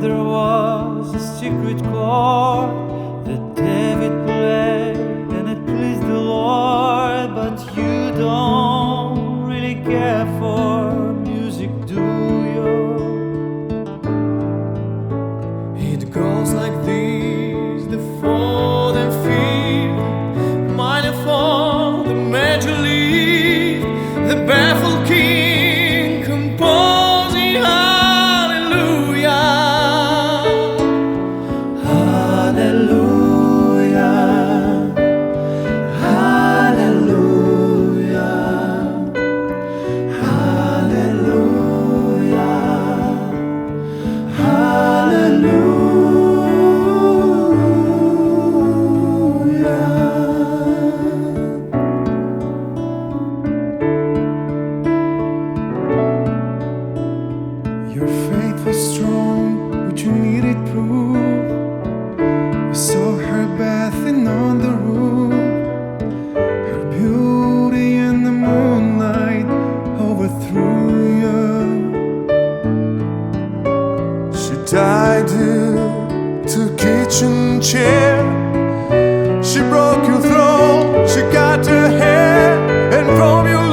there was a secret chord that David played and it pleased the Lord, but you don't really care for music, do you? It goes like this: the fourth and fifth, minor fall, the major lead, the baffled king composing hallelujah, Hallelujah, hallelujah, hallelujah, Your faith was strong, but you needed proof. You saw her bathing on the roof. Her beauty in the moonlight overthrew you. She tied you to a kitchen chair. She broke your throne, she cut your hair, and from your